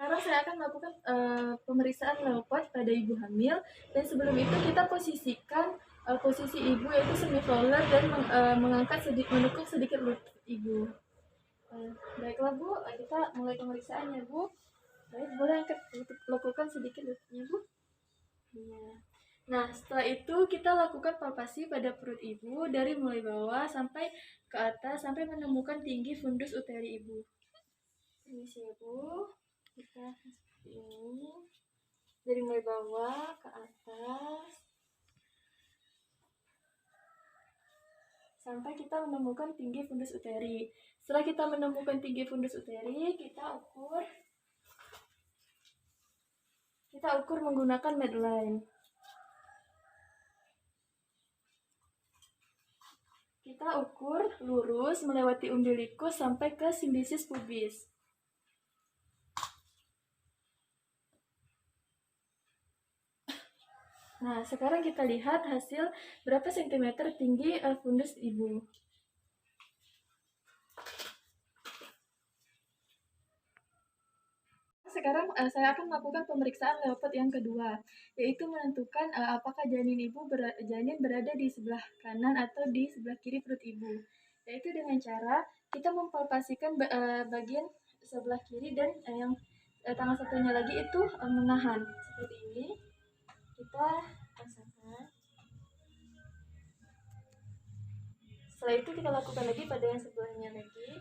Sekarang saya akan melakukan pemeriksaan leopard pada ibu hamil, dan sebelum itu kita posisikan posisi ibu yaitu semi roller dan mengangkat menekuk sedikit lutut ibu. Baiklah Bu, kita mulai pemeriksaannya Bu. Baik, boleh angkat lakukan sedikit lututnya Bu. Iya. Nah, setelah itu kita lakukan palpasi pada perut ibu dari mulai bawah sampai ke atas sampai menemukan tinggi fundus uteri ibu. Permisi ya Bu, kita seperti ini dari mulai bawah ke atas sampai kita menemukan tinggi fundus uteri. Setelah kita menemukan tinggi fundus uteri, kita ukur menggunakan Medline. Kita ukur lurus melewati umbilikus sampai ke simbisis pubis. Nah, sekarang kita lihat hasil berapa sentimeter tinggi fundus ibu. Sekarang saya akan melakukan pemeriksaan leopard yang kedua, yaitu menentukan apakah janin berada di sebelah kanan atau di sebelah kiri perut ibu. Yaitu dengan cara kita mempalpasikan bagian sebelah kiri dan yang tangan satunya lagi itu menahan seperti ini. Kita rasakan. Setelah itu kita lakukan lagi pada yang sebelahnya lagi.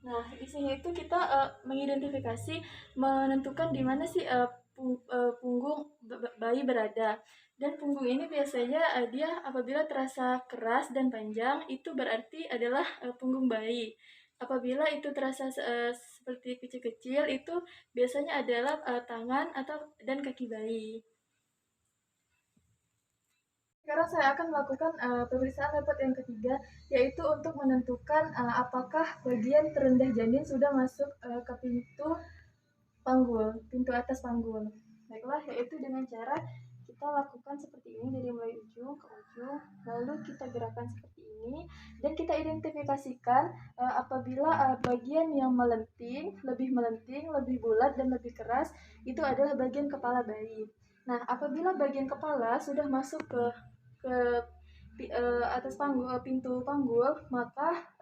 Nah, di sini itu kita mengidentifikasi, menentukan di mana sih punggung bayi berada. Dan punggung ini biasanya dia apabila terasa keras dan panjang, itu berarti adalah punggung bayi. Apabila itu terasa seperti kecil-kecil, itu biasanya adalah tangan dan kaki bayi. Sekarang saya akan melakukan pemeriksaan leopard yang ketiga, yaitu untuk menentukan apakah bagian terendah janin sudah masuk ke pintu atas panggul. Baiklah, yaitu dengan cara kita lakukan seperti ini dari mulai ujung ke ujung, lalu kita gerakan seperti ini, dan kita identifikasikan apabila bagian yang lebih melenting, lebih bulat dan lebih keras, itu adalah bagian kepala bayi. Nah, apabila bagian kepala sudah masuk ke atas pintu panggul, maka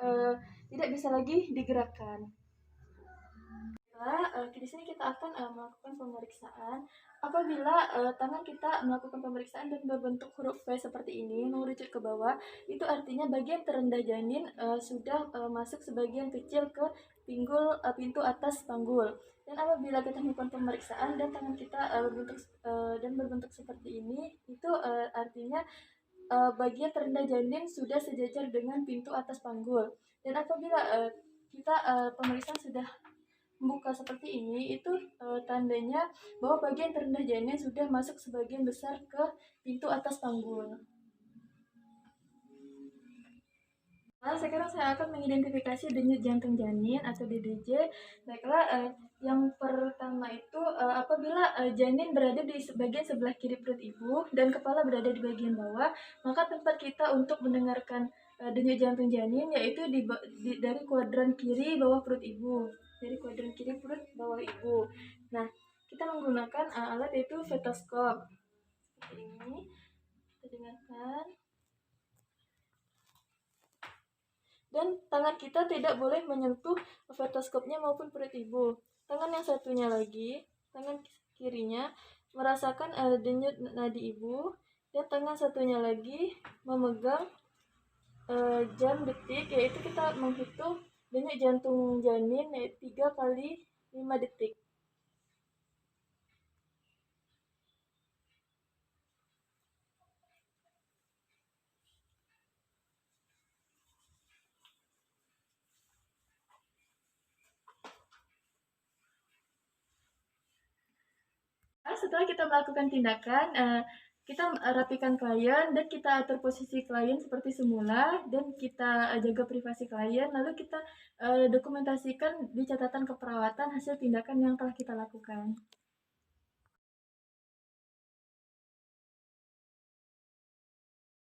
tidak bisa lagi digerakkan. Di sini kita akan melakukan pemeriksaan. Apabila tangan kita melakukan pemeriksaan dan berbentuk huruf V seperti ini, mengerucut ke bawah, itu artinya bagian terendah janin sudah masuk sebagian kecil ke pintu atas panggul. Dan apabila kita melakukan pemeriksaan dan tangan kita berbentuk seperti ini, itu artinya bagian terendah janin sudah sejajar dengan pintu atas panggul. Dan apabila kita pemeriksaan sudah membuka seperti ini, itu tandanya bahwa bagian terendah janin sudah masuk sebagian besar ke pintu atas panggul. Nah, sekarang saya akan mengidentifikasi denyut jantung janin atau DDJ. Baiklah, yang pertama itu apabila janin berada di bagian sebelah kiri perut ibu dan kepala berada di bagian bawah, maka tempat kita untuk mendengarkan denyut jantung janin yaitu dari kuadran kiri bawah perut ibu. Dari kuadran kiri perut bawah ibu. Nah, kita menggunakan alat yaitu stetoskop. Seperti ini. Kita dengarkan. Dan tangan kita tidak boleh menyentuh stetoskopnya maupun perut ibu. Tangan yang satunya lagi, tangan kirinya merasakan denyut nadi ibu, dan tangan satunya lagi memegang jam detik, yaitu kita menghitung denyut jantung janin 3 kali 5 detik. Setelah kita melakukan tindakan, kita rapikan klien dan kita atur posisi klien seperti semula dan kita jaga privasi klien, lalu kita dokumentasikan di catatan keperawatan hasil tindakan yang telah kita lakukan.